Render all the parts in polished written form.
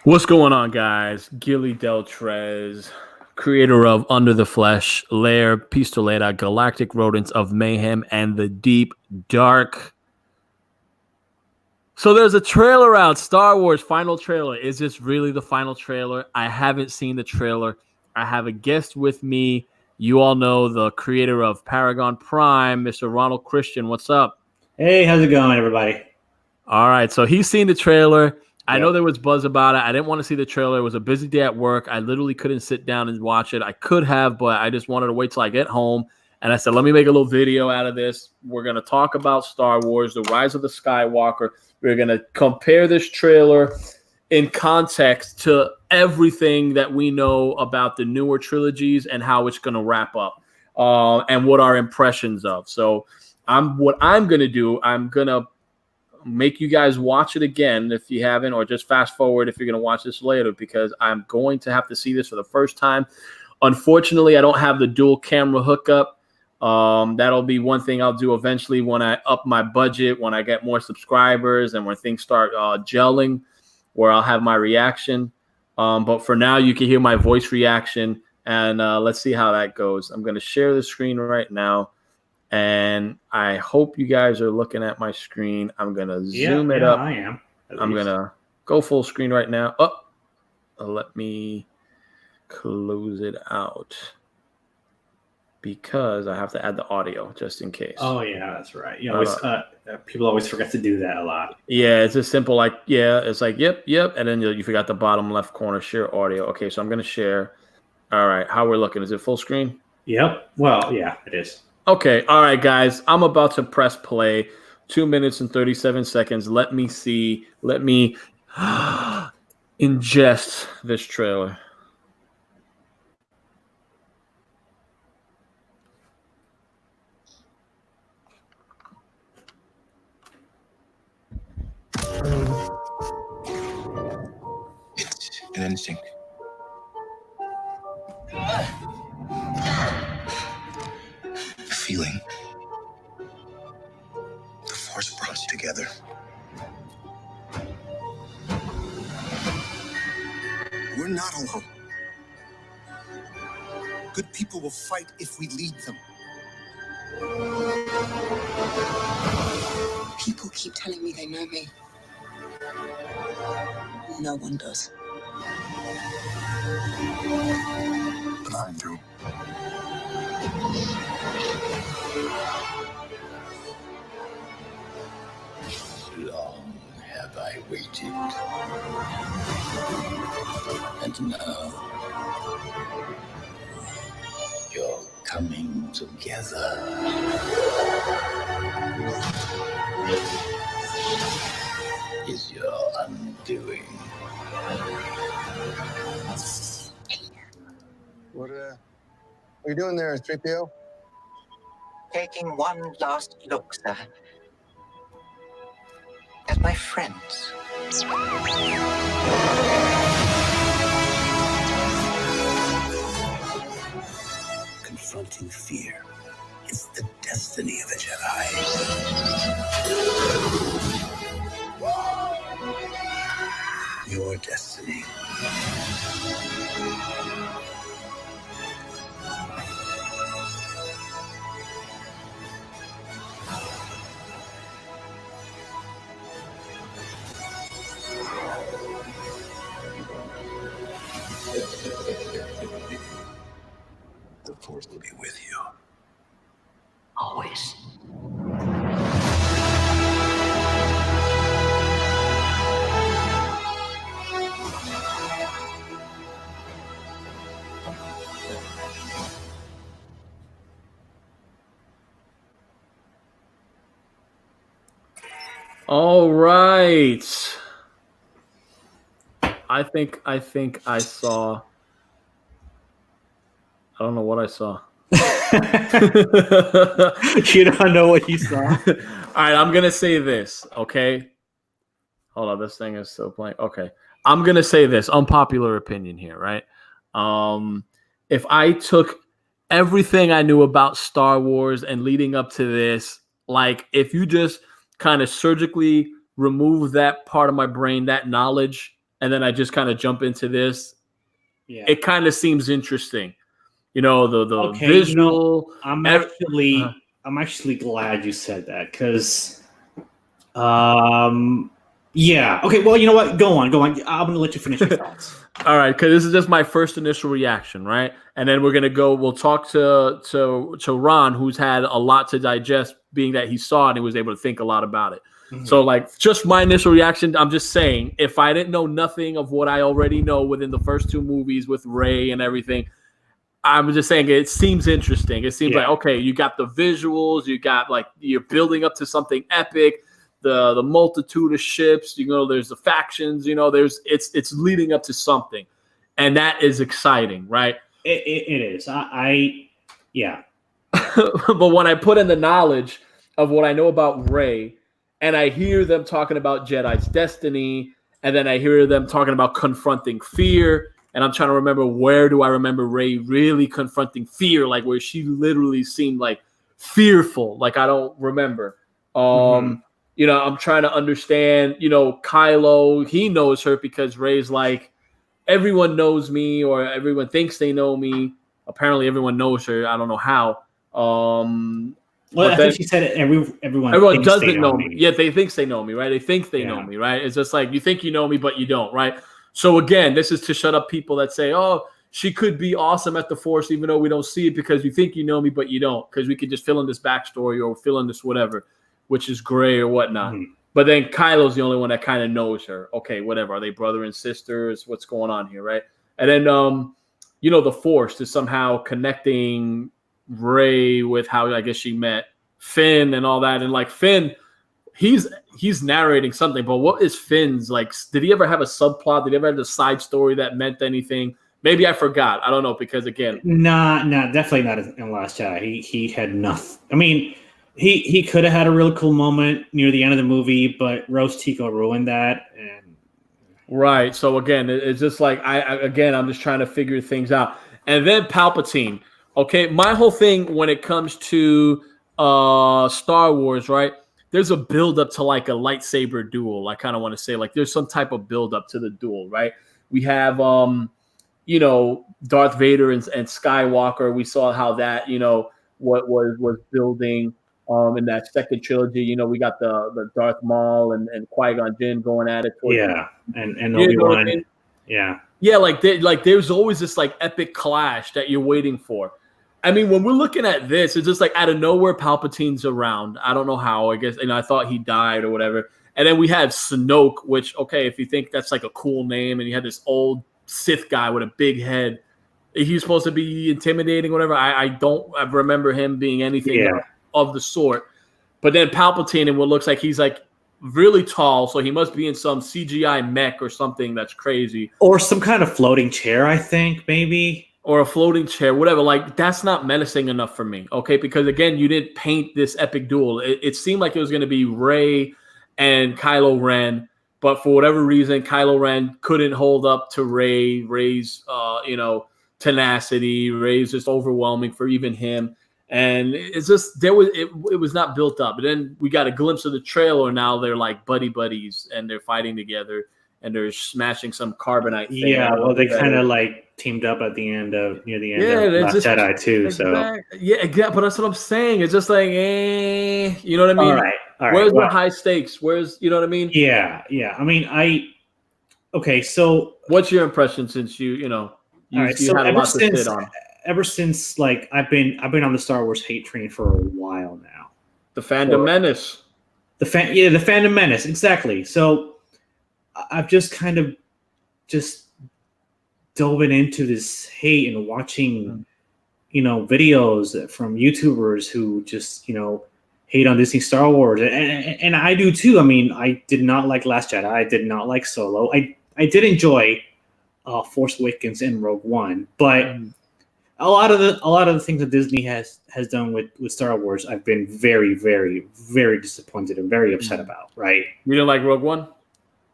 What's going on, guys? Gilly Deltrez, creator of Under the Flesh, Lair, Pistoleta, Galactic Rodents of Mayhem, and the Deep Dark. So there's a trailer out, Star Wars final trailer. Is this really the final trailer? I haven't seen the trailer. I have a guest with me. You all know the creator of Paragon Prime, Mr. Ronald Christian. What's up? Hey, how's it going, everybody? All right, so he's seen the trailer. I Yep. know there was buzz about it. I didn't want to see the trailer. It was a busy day at work. I literally couldn't sit down and watch it. I could have, but I just wanted to wait till I get home. And I said, let me make a little video out of this. We're going to talk about Star Wars, The Rise of the Skywalker. We're going to compare this trailer in context to everything that we know about the newer trilogies and how it's going to wrap up and what our impressions of. So what I'm going to do, I'm going to make you guys watch it again if you haven't, or just fast forward if you're going to watch this later, because I'm going to have to see this for the first time. Unfortunately, I don't have the dual camera hookup. That'll be one thing I'll do eventually when I up my budget, when I get more subscribers and when things start gelling, where I'll have my reaction. But for now, you can hear my voice reaction, and let's see how that goes. I'm going to share the screen right now. And I hope you guys are looking at my screen. I'm going to zoom it up. I am. I'm going to go full screen right now. Oh, let me close it out because I have to add the audio just in case. Oh, yeah, that's right. You always, people always forget to do that a lot. Yeah, it's just simple like, it's like, yep. And then you forgot the bottom left corner, share audio. Okay, so I'm going to share. All right, how we're looking. Is it full screen? Yep. Well, yeah, it is. Okay, all right, guys. I'm about to press play. 2 minutes and 37 seconds. Let me see. Let me ingest this trailer. It's an instinct. Feeling. The Force brought us together. We're not alone. Good people will fight if we lead them. People keep telling me they know me. No one does. But I do. Long have I waited, and now you're coming together. Is your undoing. What are you doing there, 3PO? Taking one last look, sir, at my friends. Confronting fear is the destiny of a Jedi. Your destiny. The Force will be with you. Always. All right. I think I saw. I don't know what I saw. You don't know what you saw. All right, I'm gonna say this. Okay, hold on. This thing is still playing. Okay, I'm gonna say this. Unpopular opinion here, right? If I took everything I knew about Star Wars and leading up to this, like if you just kind of surgically remove that part of my brain, that knowledge, and then I just kind of jump into this, Yeah. it kind of seems interesting. You know, the Okay, visual. I'm ev- actually glad you said that because, yeah. Okay, well, you know what? Go on. I'm gonna let you finish your thoughts. All right, because this is just my first initial reaction, right? And then we're gonna go. We'll talk to Ron, who's had a lot to digest, being that he saw it and he was able to think a lot about it. Mhm. So, like, just my initial reaction. I'm just saying, if I didn't know nothing of what I already know within the first two movies with Rey and everything, I'm just saying it seems interesting. It seems like, okay, you got the visuals, you got like you're building up to something epic. The multitude of ships, you know, there's the factions, you know, it's leading up to something, and that is exciting, right? It is. Yeah. But when I put in the knowledge of what I know about Rey, and I hear them talking about Jedi's destiny, and then I hear them talking about confronting fear, and I'm trying to remember, where do I remember Rey really confronting fear, like where she literally seemed like fearful, like I don't remember. You know, I'm trying to understand, you know, Kylo, he knows her because Rey's like, everyone knows me, or everyone thinks they know me. Apparently everyone knows her. I don't know how. Well, I think she said it, everyone thinks doesn't they know me. Yeah, they think they know me, right? They think they know me, right? It's just like, you think you know me, but you don't, right? So again, this is to shut up people that say, oh, she could be awesome at the Force, even though we don't see it, because you think you know me, but you don't, because we could just fill in this backstory or fill in this whatever, which is gray or whatnot. But then Kylo's the only one that kind of knows her. Okay, whatever. Are they brother and sisters? What's going on here, right? And then, you know, the Force is somehow connecting Rey with how I guess she met Finn and all that. And like Finn, he's narrating something, but what is Finn's, like, did he ever have a subplot? Did he ever have a side story that meant anything? Maybe I forgot. I don't know, because again, nah, definitely not in Last Jedi. He had nothing. I mean, he could have had a really cool moment near the end of the movie, but Rose Tico ruined that. And right. So again, it's just like I'm just trying to figure things out. And then Palpatine. Okay, my whole thing when it comes to Star Wars, right? There's a build up to like a lightsaber duel. I kind of want to say, like, there's some type of build up to the duel, right? We have you know, Darth Vader and Skywalker. We saw how that, you know, what was building in that second trilogy. You know, we got the Darth Maul and Qui-Gon Jinn going at it. And Obi-Wan. I mean? Yeah, like there's always this like epic clash that you're waiting for. I mean, when we're looking at this, it's just like out of nowhere, Palpatine's around. I don't know how. I guess, and I thought he died or whatever. And then we had Snoke, which, okay, if you think that's like a cool name, and you had this old Sith guy with a big head, he's supposed to be intimidating, whatever. I don't remember him being anything of the sort. But then Palpatine, and what looks like he's like really tall, so he must be in some CGI mech or something that's crazy, or some kind of floating chair, I think, maybe, or a floating chair, whatever. Like, that's not menacing enough for me, okay? Because again, you didn't paint this epic duel. It seemed like it was going to be Rey and Kylo Ren, but for whatever reason, Kylo Ren couldn't hold up to Rey's, you know, tenacity. Rey's just overwhelming for even him. And it's just, it was not built up. But then we got a glimpse of the trailer. Now they're like buddies, and they're fighting together, and they're smashing some carbonite thing. Yeah, well, they kind of like teamed up at the end of near the end of Last Jedi too. So yeah, but that's what I'm saying. It's just like, you know what I mean? All right. Where's the high stakes? Where's, you know what I mean? Yeah. I mean, okay. So what's your impression since you know? You had a lot to sit on. Ever since, like, I've been on the Star Wars hate train for a while now. The fandom menace. The fandom menace, exactly. So I've just kind of just dove into this hate and watching, you know, videos from YouTubers who just, you know, hate on Disney Star Wars, and I do too. I mean, I did not like Last Jedi. I did not like Solo. I did enjoy Force Awakens and Rogue One, but a lot of the things that Disney has done with Star Wars, I've been very, very, very disappointed and very upset about. Right? You didn't like Rogue One?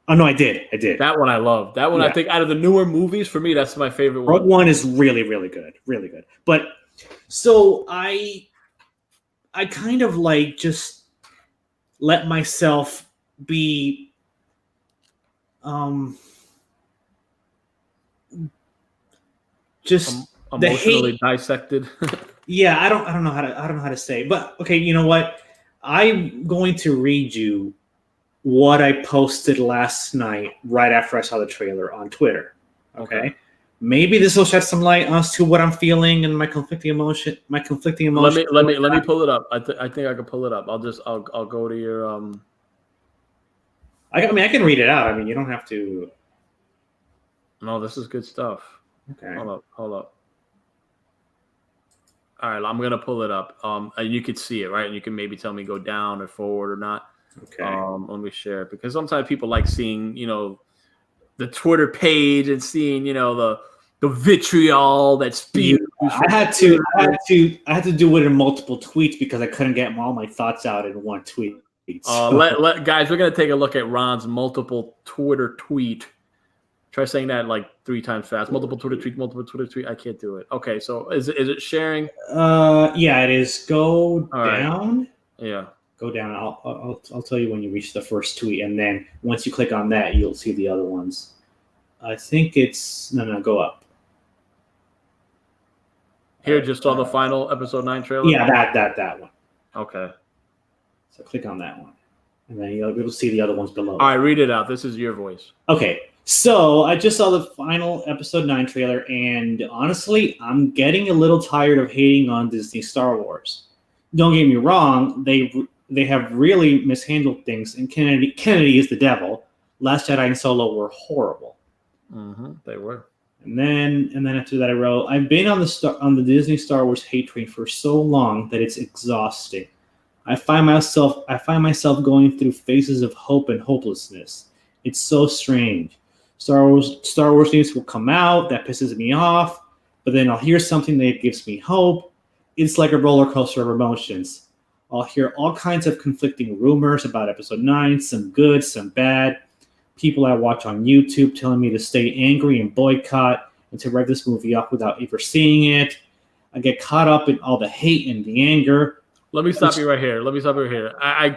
Oh no, I did. That one I love. That one, I think, out of the newer movies, for me, that's my favorite one. Rogue One is really, really good, really good. But so I kind of like just let myself be just the emotionally hate. dissected. Yeah, I don't know how to say. But okay, you know what? I'm going to read you what I posted last night right after I saw the trailer on Twitter. Okay. Maybe this will shed some light as to what I'm feeling and my conflicting emotion. Let me pull it up. I think I can pull it up. I'll go to your I mean, I can read it out. I mean, you don't have to. No, this is good stuff. Okay. Hold up. All right, I'm gonna pull it up. And you could see it, right? And you can maybe tell me go down or forward or not. Okay. Let me share it because sometimes people like seeing, the Twitter page and seeing, the vitriol that spews. I had to do it in multiple tweets because I couldn't get all my thoughts out in one tweet. So. Guys, we're gonna take a look at Ron's multiple Twitter tweet. Try saying that like 3 times fast. Multiple Twitter tweet. I can't do it. Okay, so is it sharing? Yeah, it is. Go all down. Right. Yeah. Go down. I'll tell you when you reach the first tweet, and then once you click on that, you'll see the other ones. I think it's no. Go up. Here, just saw the final episode 9 trailer. Yeah, that one. Okay. So click on that one, and then you'll be able to see the other ones below. All right, read it out. This is your voice. Okay. So I just saw the final episode 9 trailer, and honestly, I'm getting a little tired of hating on Disney Star Wars. Don't get me wrong; they have really mishandled things, and Kennedy is the devil. Last Jedi and Solo were horrible. Mm-hmm, they were. And then after that, I wrote, I've been on the Disney Star Wars hate train for so long that it's exhausting. I find myself going through phases of hope and hopelessness. It's so strange. Star Wars news will come out that pisses me off, but then I'll hear something that gives me hope. It's like a roller coaster of emotions. I'll hear all kinds of conflicting rumors about Episode 9, some good, some bad. People I watch on YouTube telling me to stay angry and boycott and to write this movie off without ever seeing it. I get caught up in all the hate and the anger. Let me stop you right here.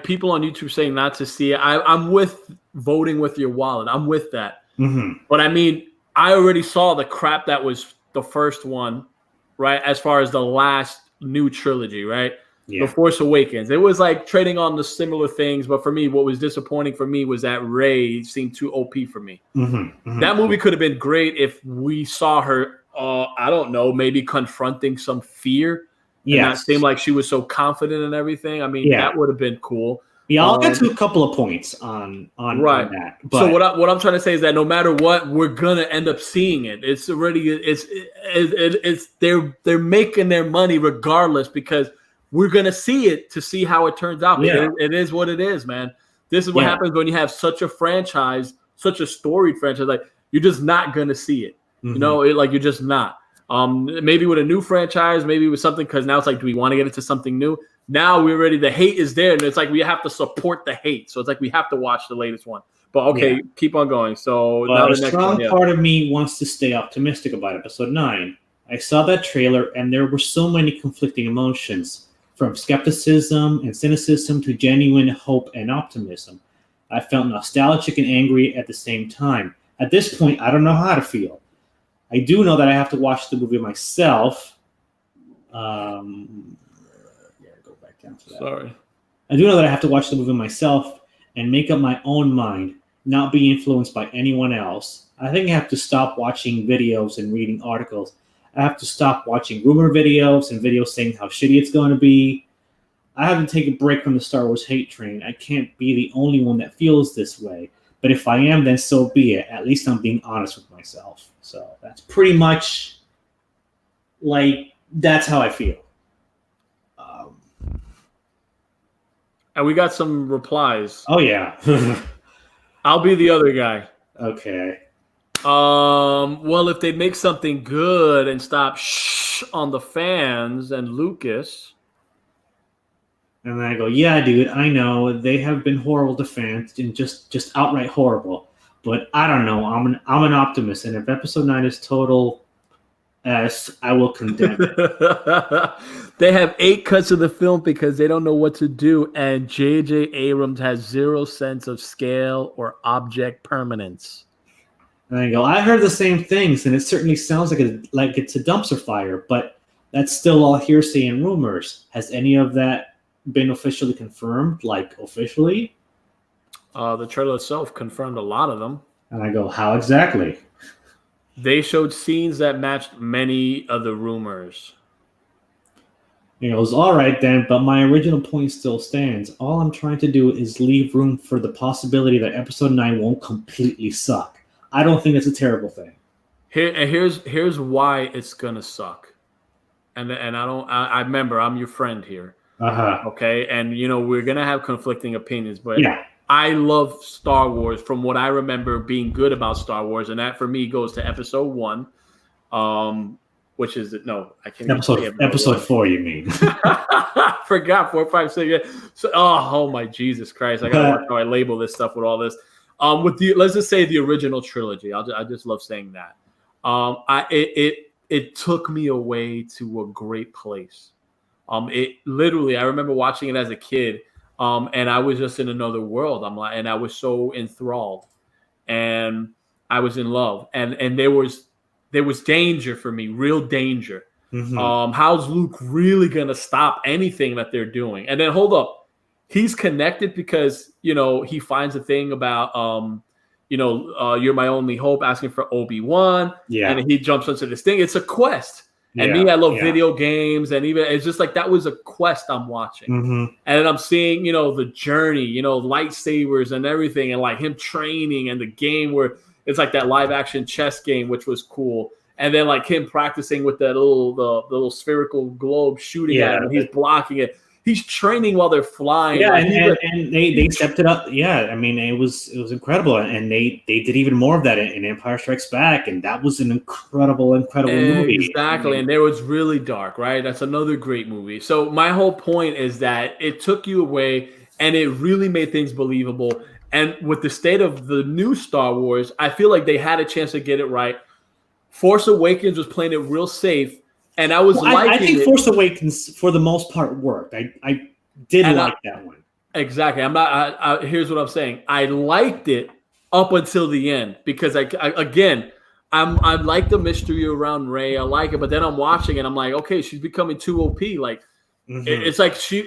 People on YouTube saying not to see it. I'm with voting with your wallet. I'm with that. Mm-hmm. But I mean, I already saw the crap that was the first one, right? As far as the last new trilogy, right? Yeah. The Force Awakens. It was like trading on the similar things, but for me, what was disappointing for me was that Rey seemed too OP for me. Mm-hmm. Mm-hmm. That movie could have been great if we saw her, I don't know, maybe confronting some fear. Yeah. And not seem like she was so confident in everything. I mean, that would have been cool. Yeah, I'll get to a couple of points on that. But. So what I'm trying to say is that no matter what, we're gonna end up seeing it. It's already they're making their money regardless because we're gonna see it to see how it turns out. Yeah. It is what it is, man. This is what happens when you have such a franchise, such a storied franchise. Like you're just not gonna see it. Mm-hmm. You're just not. Maybe with a new franchise, maybe with something because now it's like, do we want to get into something new? Now we're ready. The hate is there, and it's like we have to support the hate. So it's like we have to watch the latest one. But okay, keep on going. So now the next strong part of me wants to stay optimistic about Episode 9. I saw that trailer, and there were so many conflicting emotions, from skepticism and cynicism to genuine hope and optimism. I felt nostalgic and angry at the same time. At this point, I don't know how to feel. I do know that I have to watch the movie myself. Go back down to that. Sorry. I do know that I have to watch the movie myself and make up my own mind, not be influenced by anyone else. I think I have to stop watching videos and reading articles. I have to stop watching rumor videos and videos saying how shitty it's going to be. I have to take a break from the Star Wars hate train. I can't be the only one that feels this way. But if I am, then so be it. At least I'm being honest with myself. So that's pretty much that's how I feel. And we got some replies. Oh, yeah. I'll be the other guy. Okay. Well, if they make something good and stop on the fans and Lucas. And then I go, yeah, dude, I know they have been horrible to fans and just outright horrible. But I don't know. I'm an optimist, and if Episode 9 is total S, I will condemn it. They have 8 cuts of the film because they don't know what to do, and J.J. Abrams has 0 sense of scale or object permanence. And I go, I heard the same things, and it certainly sounds like it's a dumpster fire, but that's still all hearsay and rumors. Has any of that been officially confirmed, like officially? The trailer itself confirmed a lot of them. And I go, how exactly? They showed scenes that matched many of the rumors. He goes, all right then, but my original point still stands. All I'm trying to do is leave room for the possibility that episode 9 won't completely suck. I don't think it's a terrible thing. Here's why it's gonna suck. And I remember I'm your friend here. Okay, and we're gonna have conflicting opinions, but yeah. I love Star Wars from what I remember being good about Star Wars, and that for me goes to episode 1, which is I can't. Episode 4, you mean? I forgot 4, 5, 6. Yeah. So, oh my Jesus Christ! I gotta watch how I label this stuff with all this. Let's just say the original trilogy. I just love saying that. It took me away to a great place. It literally, I remember watching it as a kid. And I was just in another world. And I was so enthralled, and I was in love, and there was danger for me, real danger. Mm-hmm. How's Luke really gonna stop anything that they're doing? And then hold up, he's connected because he finds a thing about you're my only hope, asking for Obi-Wan, and he jumps into this thing. It's a quest. And I love video games, and even it's just like that was a quest I'm watching, and then I'm seeing the journey, lightsabers and everything, and like him training, and the game where it's like that live action chess game, which was cool, and then like him practicing with that little spherical globe shooting at him, and he's blocking it. He's training while they're flying. Yeah, and they stepped it up. Yeah, I mean it was incredible, and they did even more of that in Empire Strikes Back, and that was an incredible movie. Exactly, and there was really dark, right? That's another great movie. So my whole point is that it took you away, and it really made things believable. And with the state of the new Star Wars, I feel like they had a chance to get it right. Force Awakens was playing it real safe. And I was I think Force Awakens, for the most part, worked. I did like that one. Exactly. Here's what I'm saying. I liked it up until the end because I like the mystery around Rey. I like it, but then I'm watching it. I'm like, okay, she's becoming too OP. Like it's like she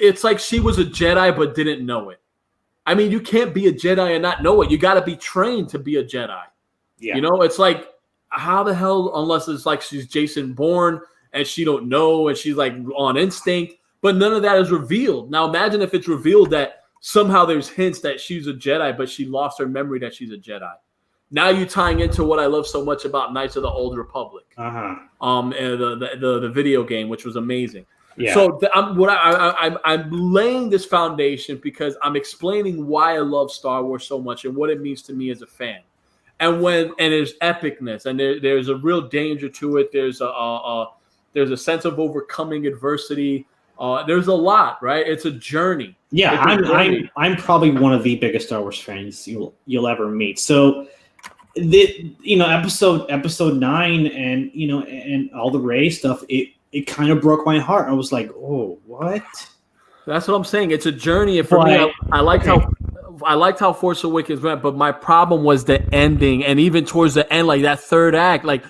was a Jedi but didn't know it. I mean, you can't be a Jedi and not know it. You got to be trained to be a Jedi. Yeah. It's like how the hell, unless it's like she's Jason Bourne. And she don't know, and she's like on instinct, but none of that is revealed. Now imagine if it's revealed that somehow there's hints that she's a Jedi, but she lost her memory that she's a Jedi. Now you're tying into what I love so much about Knights of the Old Republic, and the video game, which was amazing. Yeah. So I'm laying this foundation because I'm explaining why I love Star Wars so much and what it means to me as a fan. And there's epicness, and there's a real danger to it. There's a sense of overcoming adversity. There's a lot, right? It's a journey. Yeah, I'm probably one of the biggest Star Wars fans you'll ever meet. So, episode 9 and and all the Rey stuff, it kind of broke my heart. I was like, oh, what? That's what I'm saying. It's a journey, and for me, I liked how Force Awakens went, but my problem was the ending, and even towards the end, like that third act, like.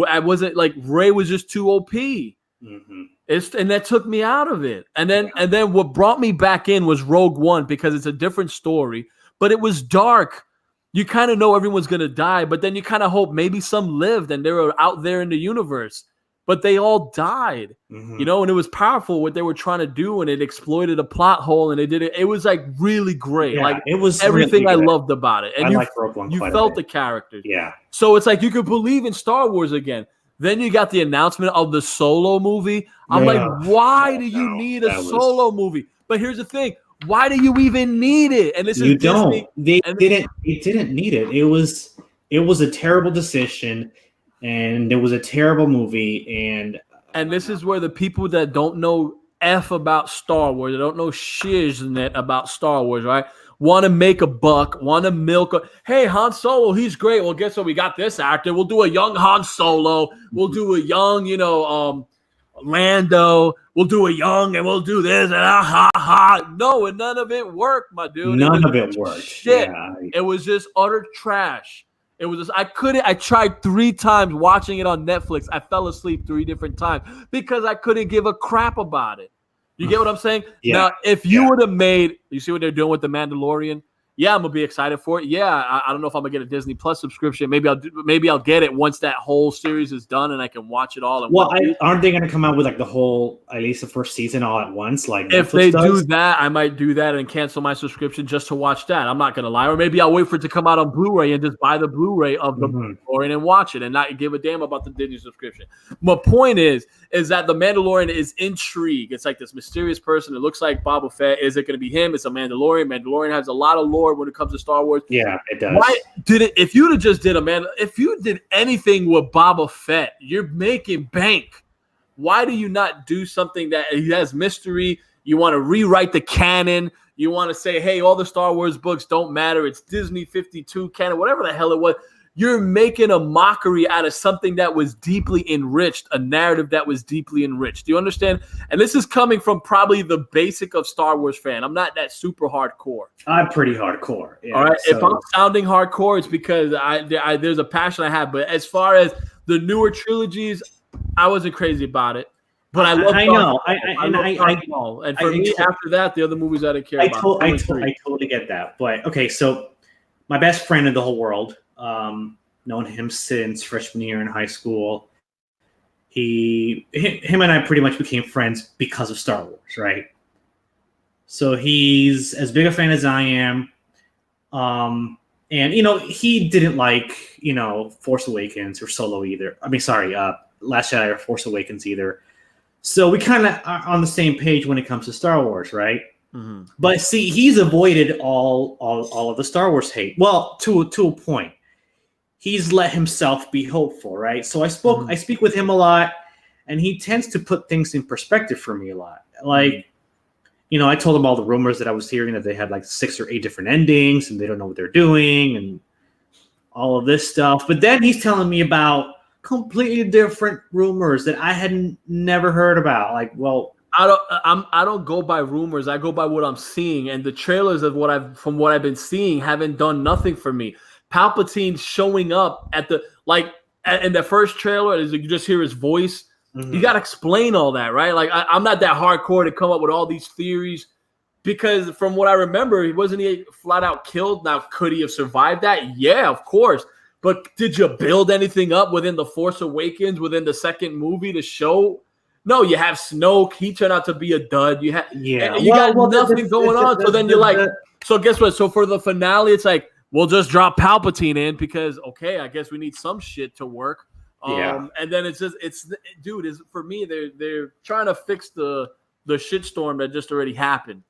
I wasn't like Rey was just too OP. And that took me out of it. And then what brought me back in was Rogue One because it's a different story, but it was dark. You kind of know everyone's going to die, but then you kind of hope maybe some lived and they were out there in the universe, but they all died, and it was powerful what they were trying to do, and it exploited a plot hole, and they did it. It was like really great. Yeah, like it was everything really I loved about it. And you felt the characters. Yeah. So it's like you could believe in Star Wars again. Then you got the announcement of the Solo movie. I'm like, why do you need a Solo movie? But here's the thing. Why do you even need it? And this you is don't. Disney. They didn't need it. It was a terrible decision, and it was a terrible movie. And this is where the people that don't know F about Star Wars, they don't know shiznit about Star Wars, right? Want to make a buck, want to milk hey, Han Solo, he's great. Well, guess what? We got this actor. We'll do a young Han Solo. We'll do a young, Lando. We'll do a young, and we'll do this, and No, and none of it worked, my dude. None of it worked. Shit. Yeah. It was just utter trash. It was just, I couldn't. I tried 3 times watching it on Netflix. I fell asleep 3 different times because I couldn't give a crap about it. You get what I'm saying? Yeah. Now, if you would have made, you see what they're doing with The Mandalorian? Yeah, I'm gonna be excited for it. Yeah, I don't know if I'm gonna get a Disney Plus subscription. Maybe I'll get it once that whole series is done and I can watch it all. Aren't they gonna come out with like the whole, at least the first season all at once? Like if Netflix they does? do that, I might do that and cancel my subscription just to watch that. I'm not gonna lie, or maybe I'll wait for it to come out on Blu-ray and just buy the Blu-ray of the Mandalorian and watch it and not give a damn about the Disney subscription. My point is that the Mandalorian is intrigue. It's like this mysterious person. It looks like Boba Fett. Is it going to be him? It's a Mandalorian. Mandalorian has a lot of lore when it comes to Star Wars. Yeah, it does. Why did it? If you'd have just did if you did anything with Boba Fett, you're making bank. Why do you not do something that has mystery? You want to rewrite the canon. You want to say, hey, all the Star Wars books don't matter. It's Disney 52 canon, whatever the hell it was. You're making a mockery out of something that was deeply enriched, a narrative that was deeply enriched. Do you understand? And this is coming from probably the basic of Star Wars fan. I'm not that super hardcore. I'm pretty hardcore. Yeah, all right. So. If I'm sounding hardcore, it's because there's a passion I have. But as far as the newer trilogies, I wasn't crazy about it. But I love. And for me, after that, the other movies I didn't care about. I totally get that. But okay, so my best friend in the whole world. Known him since freshman year in high school. Him and I pretty much became friends because of Star Wars, right? So he's as big a fan as I am. And he didn't like, Force Awakens or Solo either. I mean, sorry, Last Jedi or Force Awakens either. So we kind of are on the same page when it comes to Star Wars, right? Mm-hmm. But see, he's avoided all of the Star Wars hate. Well, to a point. He's let himself be hopeful, right? So I speak with him a lot, and he tends to put things in perspective for me a lot. Like, I told him all the rumors that I was hearing that they had like 6 or 8 different endings, and they don't know what they're doing, and all of this stuff. But then he's telling me about completely different rumors that I had never heard about. Like, well, I don't go by rumors. I go by what I'm seeing, and the trailers of what I've been seeing haven't done nothing for me. Palpatine showing up in the first trailer, as you just hear his voice. Mm-hmm. You got to explain all that, right? Like I'm not that hardcore to come up with all these theories because from what I remember, wasn't he flat out killed? Now, could he have survived that? Yeah, of course. But did you build anything up within The Force Awakens, within the second movie to show? No, you have Snoke. He turned out to be a dud. You got nothing going on. So then you're like, so guess what? So for the finale, it's like, we'll just drop Palpatine in because, okay, I guess we need some shit to work. And then it's for me, they're trying to fix the shitstorm that just already happened.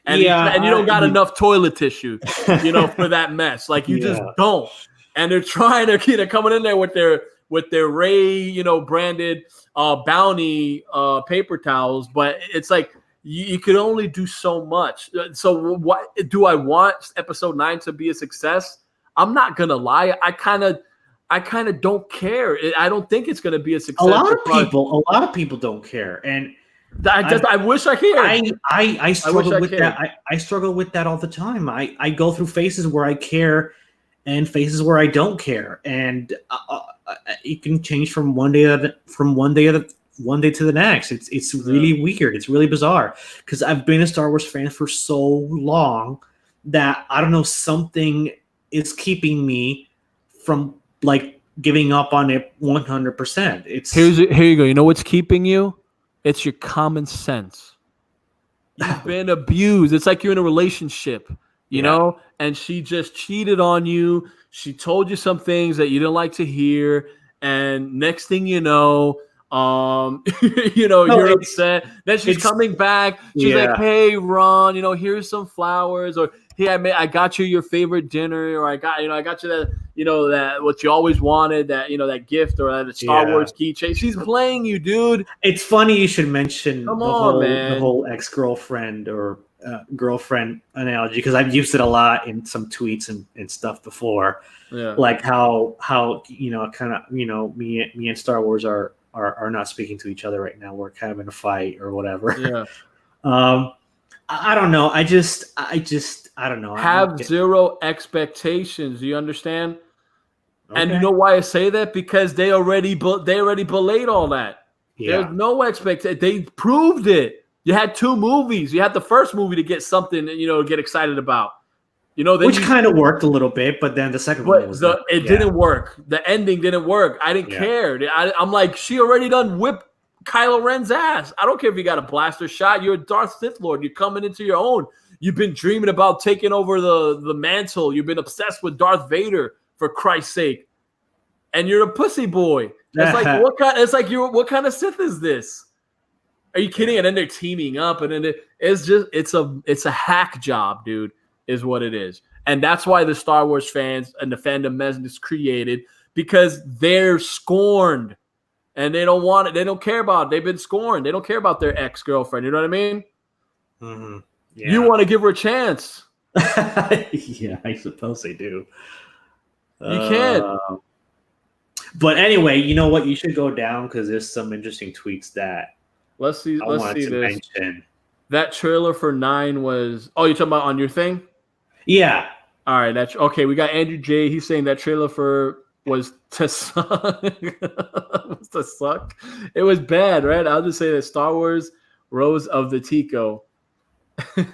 And, and you don't got enough toilet tissue, for that mess. Like you just don't. And they're trying to coming in there with their Ray, branded bounty paper towels. But it's like, you could only do so much. So what do I want episode 9 to be a success? I'm not gonna lie. I kind of don't care. I don't think it's gonna be a success. A lot of people don't care, and I wish I cared. I struggle with that. I struggle with that all the time. I go through phases where I care and phases where I don't care, and it can change from one day to the next. It's really weird. It's really bizarre because I've been a Star Wars fan for so long that I don't know, something is keeping me from like giving up on it 100%. Here you go. You know what's keeping you? It's your common sense. You've been abused. It's like you're in a relationship, you know, and she just cheated on you. She told you some things that you didn't like to hear, and next thing you know, you're upset. Then she's coming back. She's like, "Hey, Ron, here's some flowers," or "Hey, I got you your favorite dinner," or I got you that, that what you always wanted, that that gift or that Star Wars keychain. She's playing you, dude. It's funny you should mention the whole ex-girlfriend or girlfriend analogy because I've used it a lot in some tweets and stuff before. Yeah, like how kind of me and Star Wars are not speaking to each other right now. We're kind of in a fight or whatever. Yeah. I don't know. I just I don't know. Have zero expectations. Do you understand? And you know why I say that? Because they already belayed all that. Yeah. There's no expectation. They proved it. You had 2 movies. You had the first movie to get something, to get excited about. Then Which kind of worked a little bit, but then the second one was it didn't work. The ending didn't work. I didn't care. I'm like, she already done whipped Kylo Ren's ass. I don't care if you got a blaster shot. You're a Darth Sith Lord. You're coming into your own. You've been dreaming about taking over the mantle. You've been obsessed with Darth Vader, for Christ's sake. And you're a pussy boy. It's like what kind of Sith is this? Are you kidding? And then they're teaming up, and then it's a hack job, dude, is what it is. And that's why the Star Wars fans and the fandom mess is created, because they're scorned. And they don't want it. They don't care about it. They've been scorned. They don't care about their ex-girlfriend. You know what I mean? Mm-hmm. Yeah. You want to give her a chance. Yeah, I suppose they do. You can't. But anyway, you know what? You should go down because there's some interesting tweets that let's see this. Mention. That trailer for 9 was. Oh, you're talking about on your thing? Yeah. All right. That's okay. We got Andrew J. He's saying that trailer was to suck. It was bad, right? I'll just say that Star Wars Rose of the Tico. And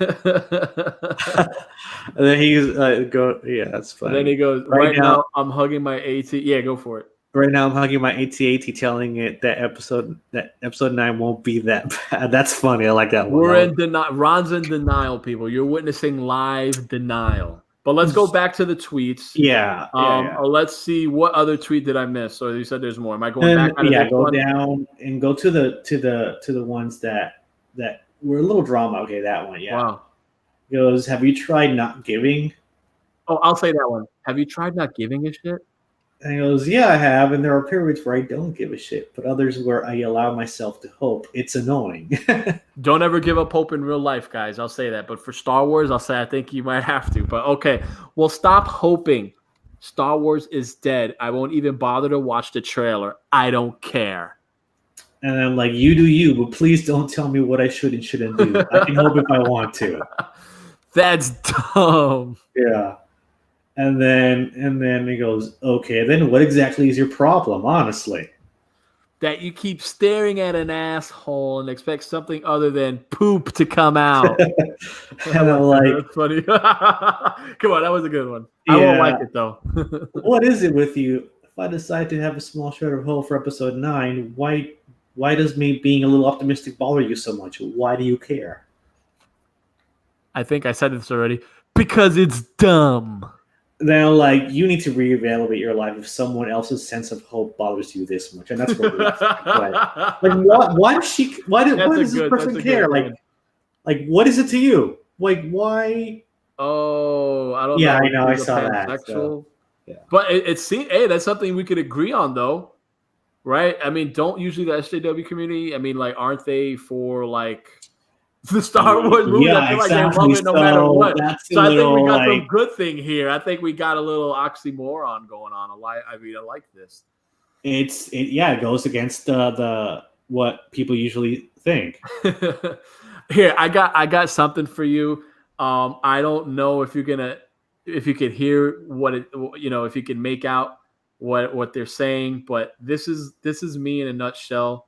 then he's that's funny. And then he goes, right now I'm hugging my AT. Yeah, go for it. Right now I'm hugging my AT-AT, telling it that episode 9 won't be that bad. That's funny. I like that one. We're in denial. Ron's in denial, people. You're witnessing live denial. But let's go back to the tweets. Yeah. Let's see, what other tweet did I miss? So you said there's more. Am I going back? Go down and go to the ones that were a little drama. Okay, that one. Yeah. Wow. It goes, have you tried not giving? Oh, I'll say that one. Have you tried not giving a shit? And he goes, yeah, I have. And there are periods where I don't give a shit, but others where I allow myself to hope. It's annoying. Don't ever give up hope in real life, guys. I'll say that. But for Star Wars, I'll say I think you might have to. But okay, well, stop hoping. Star Wars is dead. I won't even bother to watch the trailer. I don't care. And I'm like, you do you, but please don't tell me what I should and shouldn't do. I can hope if I want to. That's dumb. Yeah. And then he goes, okay, then what exactly is your problem, honestly? That you keep staring at an asshole and expect something other than poop to come out. And I'm like, that's funny. Come on, that was a good one. I won't like it though. What is it with you? If I decide to have a small shred of hope for episode 9, why does me being a little optimistic bother you so much? Why do you care? I think I said this already. Because it's dumb. Then, like, you need to reevaluate your life if someone else's sense of hope bothers you this much, and that's what we're like. Why does this person care? Like, what is it to you? Like, why? Oh, I don't know. Yeah, I know. I saw that. So, yeah. But hey, that's something we could agree on, though, right? I mean, don't usually the SJW community? I mean, like, aren't they for like the Star Wars movie? Yeah, I feel like exactly. they love it no matter what. So I think we got some good thing here. I think we got a little oxymoron going on. I like this. It goes against the what people usually think. Here, I got something for you. I don't know if you can hear what it, if you can make out what they're saying, but this is me in a nutshell.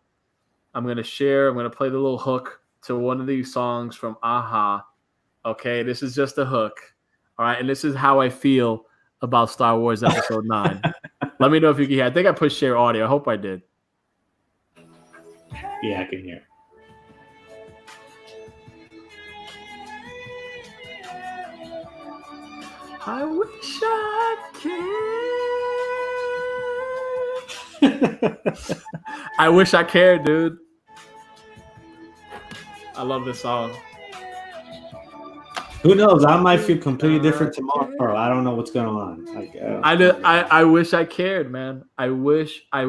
I'm gonna play the little hook to one of these songs from Aha. Okay, this is just a hook. All right, and this is how I feel about Star Wars Episode 9. Let me know if you can hear. I think I pushed share audio. I hope I did. Yeah, I can hear. I wish I cared. I wish I cared, dude. I love this song. Who knows? I might feel completely different tomorrow. I don't know what's going on. I wish I cared, man. I wish I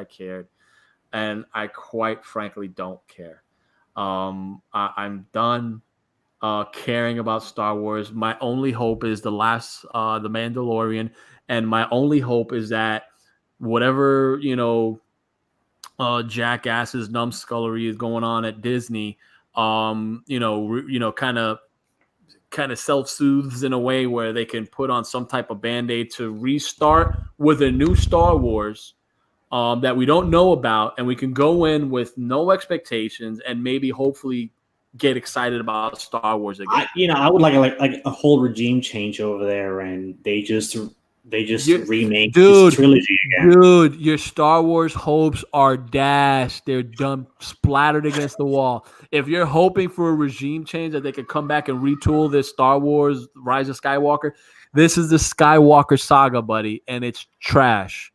cared, and I quite frankly don't care. I'm done caring about Star Wars. My only hope is the Mandalorian, and my only hope is that whatever jackass's numbskullery is going on at Disney, kind of kind of self-soothes in a way where they can put on some type of band-aid to restart with a new Star Wars that we don't know about, and we can go in with no expectations and maybe hopefully get excited about Star Wars again. I would like a whole regime change over there, and they just remake this trilogy again. Dude, your Star Wars hopes are dashed. They're done, splattered against the wall. If you're hoping for a regime change that they could come back and retool this Star Wars Rise of Skywalker, this is the Skywalker saga, buddy, and it's trash.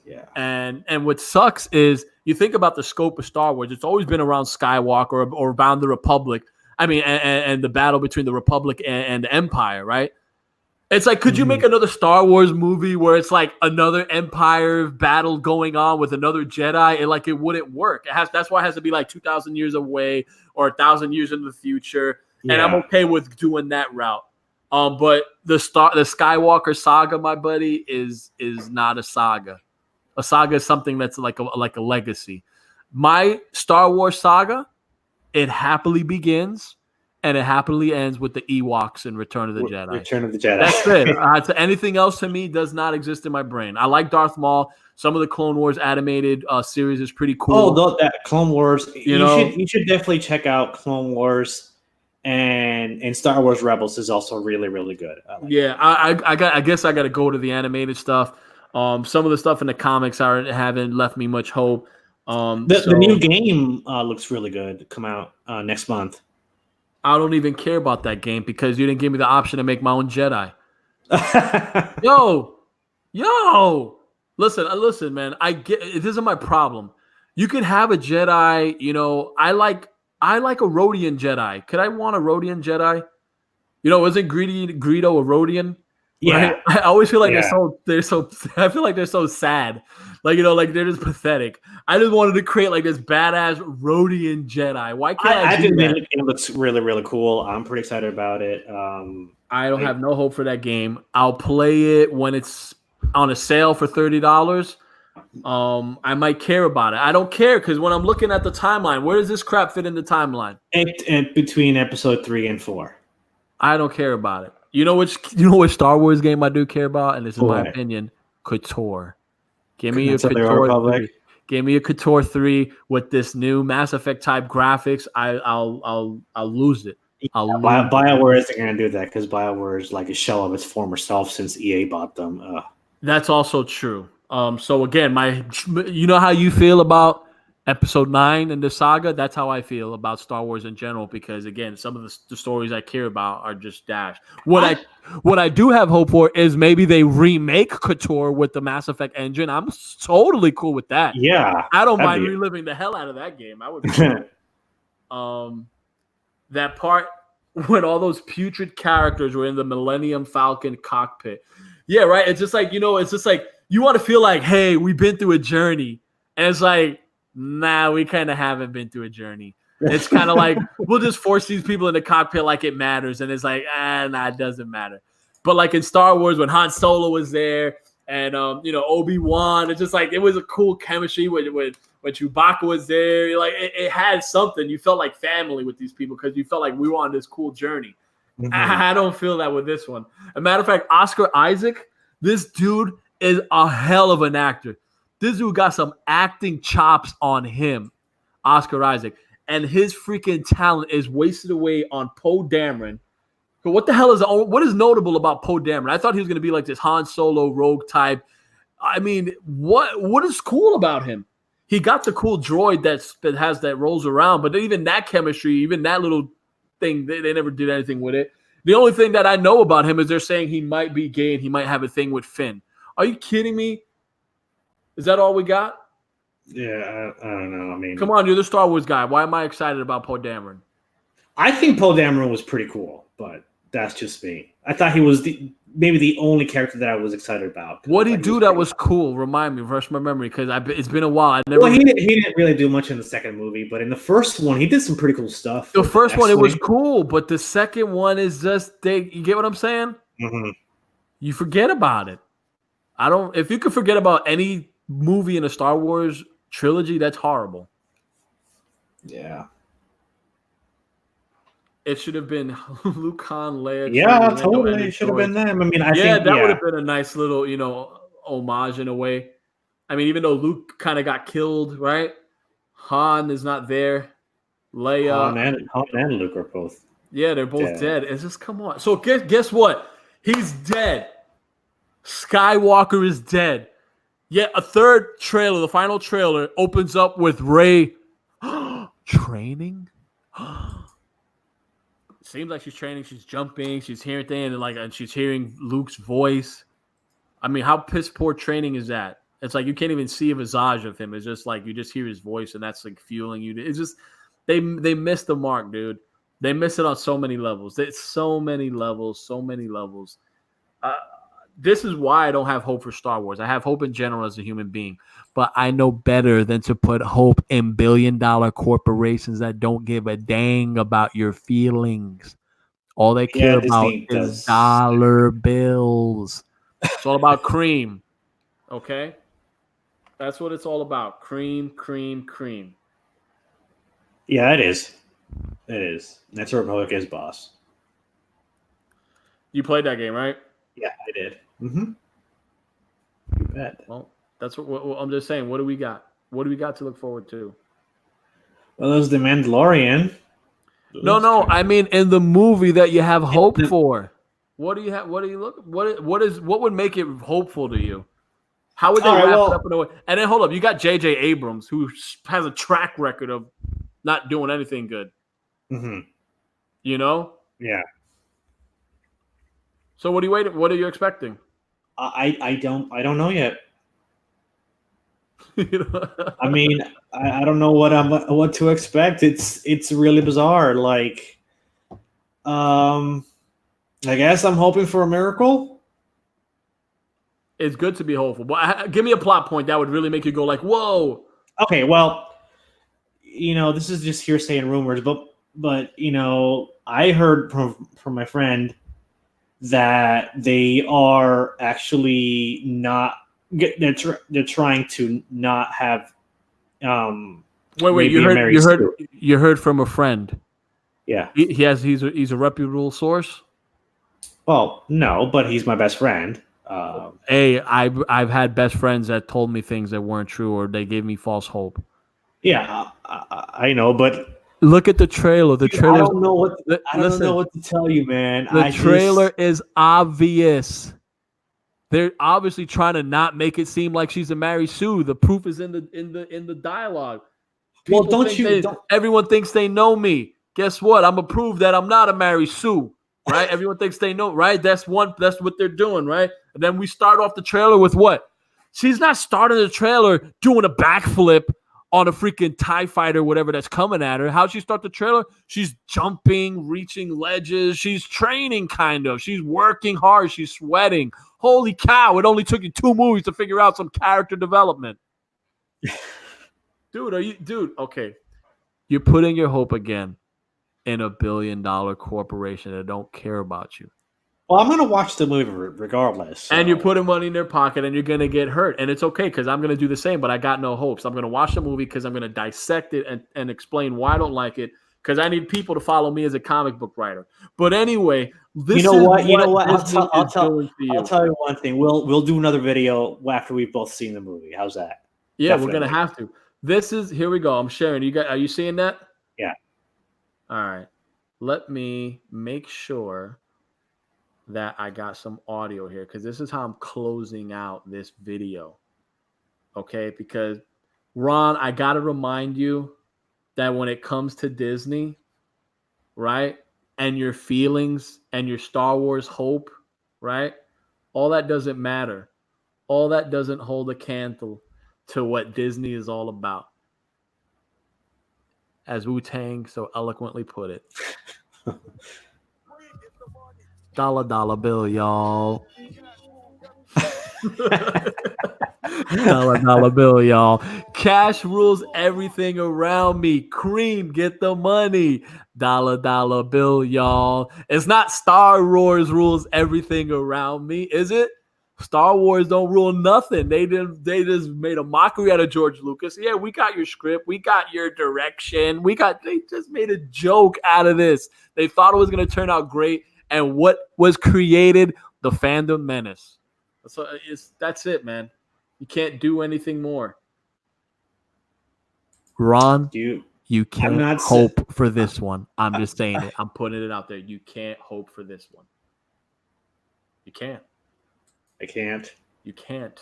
Yeah. And what sucks is you think about the scope of Star Wars. It's always been around Skywalker or around the Republic. I mean, and the battle between the Republic and the Empire, right? It's like, could you make another Star Wars movie where it's like another Empire battle going on with another Jedi? It wouldn't work. That's why it has to be like 2,000 years away or 1,000 years into the future. Yeah. And I'm okay with doing that route. But the Skywalker saga, my buddy, is not a saga. A saga is something that's like a legacy. My Star Wars saga, it happily begins and it happily ends with the Ewoks in Return of the Jedi. Return of the Jedi. That's it. Anything else to me does not exist in my brain. I like Darth Maul. Some of the Clone Wars animated series is pretty cool. Oh, that Clone Wars. You should definitely check out Clone Wars, and Star Wars Rebels is also really, really good. I guess I got to go to the animated stuff. Some of the stuff in the comics haven't left me much hope. The new game looks really good to come out next month. I don't even care about that game because you didn't give me the option to make my own Jedi. Yo, listen, man. I get this isn't my problem. You can have a Jedi. I like a Rodian Jedi. Could I want a Rodian Jedi? Isn't Greedo a Rodian? Yeah, right? I always feel like they're so. I feel like they're so sad, like they're just pathetic. I just wanted to create like this badass Rodian Jedi. Why can't I do that? It looks really, really cool. I'm pretty excited about it. I don't have no hope for that game. I'll play it when it's on a sale for $30. I might care about it. I don't care because when I'm looking at the timeline, where does this crap fit in the timeline? And between episode 3 and 4. I don't care about it. You know which Star Wars game I do care about, and this is my opinion. KOTOR. Give me a KOTOR 3. Give me a KOTOR 3 with this new Mass Effect type graphics. I'll lose it. BioWare isn't going to do that because BioWare is like a shell of its former self since EA bought them. That's also true. So again, you know how you feel about Episode 9 in the saga? That's how I feel about Star Wars in general because, again, some of the stories I care about are just dashed. What I do have hope for is maybe they remake KOTOR with the Mass Effect engine. I'm totally cool with that. Yeah. I don't mind reliving the hell out of that game. I would be that part when all those putrid characters were in the Millennium Falcon cockpit. Yeah, right? It's just like, you want to feel like, hey, we've been through a journey. And it's like, nah, we kind of haven't been through a journey. It's kind of like we'll just force these people in the cockpit like it matters, and it's like, nah, it doesn't matter. But like in Star Wars, when Han Solo was there, and Obi-Wan, it's just like it was a cool chemistry when Chewbacca was there. Like it had something. You felt like family with these people because you felt like we were on this cool journey. Mm-hmm. I don't feel that with this one. As a matter of fact, Oscar Isaac, this dude is a hell of an actor. This dude got some acting chops on him, Oscar Isaac, and his freaking talent is wasted away on Poe Dameron. But what is notable about Poe Dameron? I thought he was going to be like this Han Solo rogue type. I mean, what is cool about him? He got the cool droid that rolls around, but even that chemistry, even that little thing, they never did anything with it. The only thing that I know about him is they're saying he might be gay and he might have a thing with Finn. Are you kidding me? Is that all we got? Yeah, I don't know. I mean, come on, you're the Star Wars guy. Why am I excited about Poe Dameron? I think Poe Dameron was pretty cool, but that's just me. I thought he was maybe the only character that I was excited about. What did he do that was cool? Remind me, refresh my memory, because it's been a while. He didn't really do much in the second movie, but in the first one, he did some pretty cool stuff. The first one, it was cool, but the second one is just you get what I'm saying? Mm-hmm. You forget about it. If you could forget about any movie in a Star Wars trilogy, that's horrible. Yeah. It should have been Luke, Han, Leia, Yeah, Chewie, Lando, and totally. the It should have been droids. them. I mean, I Yeah, think that would have been a nice little, homage in a way. I mean, even though Luke kind of got killed, right? Han is not there. Leia, Han and Luke are both. yeah, they're both dead. dead. It's just come on. So guess what? He's dead. Skywalker is dead. Yet a third trailer, the final trailer, opens up with Rey training. Seems like she's training. She's jumping. She's hearing things, and she's hearing Luke's voice. I mean, how piss poor training is that? It's like you can't even see a visage of him. It's just like you just hear his voice, and that's like fueling you. It's just they missed the mark, dude. They miss it on so many levels. It's so many levels. This is why I don't have hope for Star Wars. I have hope in general as a human being, but I know better than to put hope in billion-dollar corporations that don't give a dang about your feelings. All they care about is dollar bills. It's all about cream. Okay? That's what it's all about. Cream, cream, cream. Yeah, it is. It is. That's what Republic is, boss. You played that game, right? Yeah, I did. Mm-hmm. You bet. Well, that's what I'm just saying. What do we got? What do we got to look forward to? Well, there's the Mandalorian. No. I mean, in the movie that you have hope for. What do you have? What do you look? What would make it hopeful to you? How would they wrap it up in a way? And then hold up, you got J.J. Abrams, who has a track record of not doing anything good. Mm-hmm. You know? Yeah. So what are you waiting? What are you expecting? I don't know yet. I mean, I don't know what to expect. It's really bizarre. Like, I guess I'm hoping for a miracle. It's good to be hopeful, but give me a plot point that would really make you go like, "Whoa!" Okay, well, this is just hearsay and rumors, but I heard from my friend that they are actually not. They're trying to not have. Wait! You heard from a friend. Yeah, he's a reputable source. Well, no, but he's my best friend. Hey, I've had best friends that told me things that weren't true, or they gave me false hope. Yeah, I know, but look at the trailer. The trailer. I don't know what to tell you, man. The trailer is obvious. They're obviously trying to not make it seem like she's a Mary Sue. The proof is in the dialogue. Everyone thinks they know me. Guess what? I'm gonna prove that I'm not a Mary Sue. Right? Everyone thinks they know. Right? That's what they're doing. Right? And then we start off the trailer with what? She's not starting the trailer doing a backflip on a freaking TIE fighter, whatever that's coming at her. How'd she start the trailer? She's jumping, reaching ledges. She's training, kind of. She's working hard. She's sweating. Holy cow, it only took you 2 movies to figure out some character development. Okay. You're putting your hope again in a billion-dollar corporation that don't care about you. Well, I'm going to watch the movie regardless. So. And you're putting money in their pocket and you're going to get hurt. And it's okay because I'm going to do the same, but I got no hopes. I'm going to watch the movie because I'm going to dissect it and explain why I don't like it because I need people to follow me as a comic book writer. But anyway, this You know what? I'll tell you one thing. We'll do another video after we've both seen the movie. How's that? Yeah, definitely. We're going to have to. Here we go. I'm sharing. Are you seeing that? Yeah. All right. Let me make sure that I got some audio here because this is how I'm closing out this video. Okay? Because, Ron, I got to remind you that when it comes to Disney, right, and your feelings and your Star Wars hope, right, all that doesn't matter. All that doesn't hold a candle to what Disney is all about. As Wu-Tang so eloquently put it. Dollar bill, y'all. Dollar bill, y'all. Cash rules everything around me. Cream, get the money. Dollar bill, y'all. It's not Star Wars rules everything around me, is it? Star Wars don't rule nothing. They just made a mockery out of George Lucas. Yeah, we got your script, we got your direction, they just made a joke out of this. They thought it was gonna turn out great, and what was created? The fandom menace. So that's it, man. You can't do anything more. Ron, you can't hope for this one. I'm just saying it. I'm putting it out there. You can't hope for this one. You can't. I can't. You can't.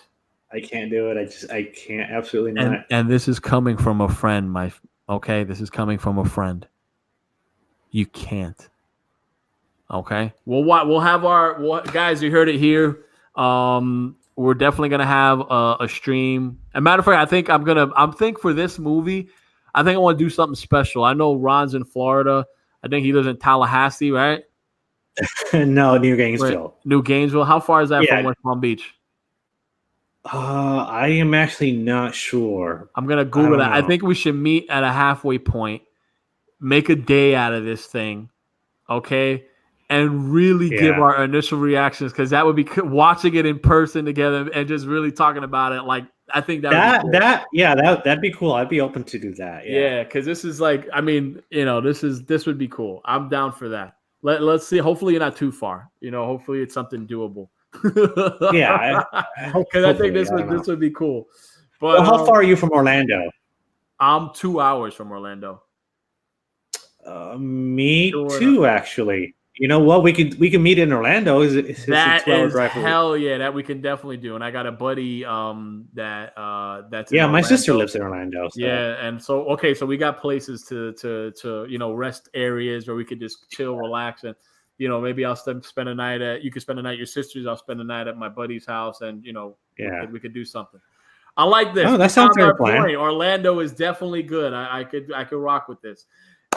I can't do it. I can't. Absolutely not. And this is coming from a friend, okay? This is coming from a friend. You can't. Okay? We'll have guys, you heard it here. We're definitely gonna have a stream. As a matter of fact, I'm think for this movie, I think I want to do something special. I know Ron's in Florida. I think he lives in Tallahassee, right? No, New Gainesville. New Gainesville. How far is that from West Palm Beach? I am actually not sure. I'm gonna Google that. I think we should meet at a halfway point, make a day out of this thing, okay? And really give our initial reactions, because that would be watching it in person together and just really talking about it. Like, I think that'd be cool. I'd be open to do that. Yeah, because this is like, I mean, this would be cool. I'm down for that. Let's see. Hopefully, you're not too far. Hopefully, it's something doable. Because I think this would be cool. But how far are you from Orlando? I'm 2 hours from Orlando. Me too, actually. You know what? We can meet in Orlando. It's that a 12-hour is drive hell yeah. That we can definitely do. And I got a buddy that's in my sister lives in Orlando. So. Yeah, and so we got places to rest areas where we could just chill, relax, and maybe I'll spend a night you could spend a night at your sister's. I'll spend a night at my buddy's house, and we could do something. I like this. Oh, that sounds very fun. Orlando is definitely good. I could rock with this.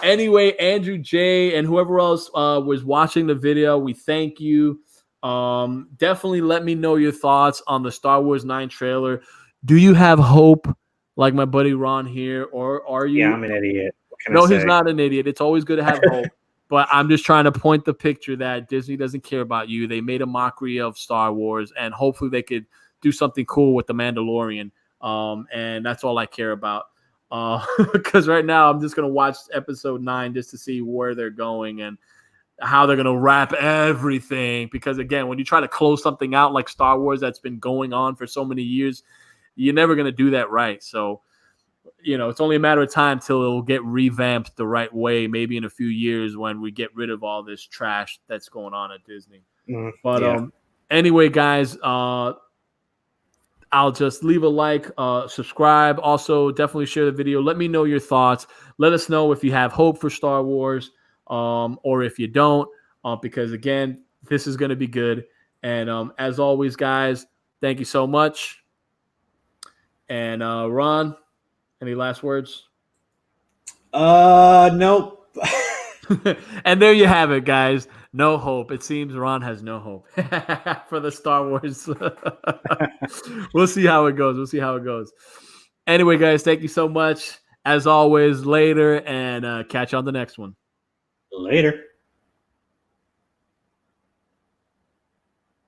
Anyway, Andrew J. and whoever else was watching the video, we thank you. Definitely let me know your thoughts on the Star Wars 9 trailer. Do you have hope, like my buddy Ron here, or are you? Yeah, I'm an idiot. No, he's not an idiot. It's always good to have hope. But I'm just trying to point the picture that Disney doesn't care about you. They made a mockery of Star Wars, and hopefully they could do something cool with The Mandalorian. And that's all I care about. Because right now I'm just going to watch episode 9 just to see where they're going and how they're going to wrap everything. Because, again, when you try to close something out like Star Wars that's been going on for so many years, you're never going to do that right. So, it's only a matter of time till it'll get revamped the right way, maybe in a few years when we get rid of all this trash that's going on at Disney. Anyway, guys, I'll just leave a like, subscribe. Also, definitely share the video. Let me know your thoughts. Let us know if you have hope for Star Wars or if you don't, because, again, this is going to be good. And as always, guys, thank you so much. And Ron, any last words? Nope. And there you have it, guys. No hope. It seems Ron has no hope for the Star Wars. We'll see how it goes. Anyway, guys, thank you so much. As always, later, and catch you on the next one. Later.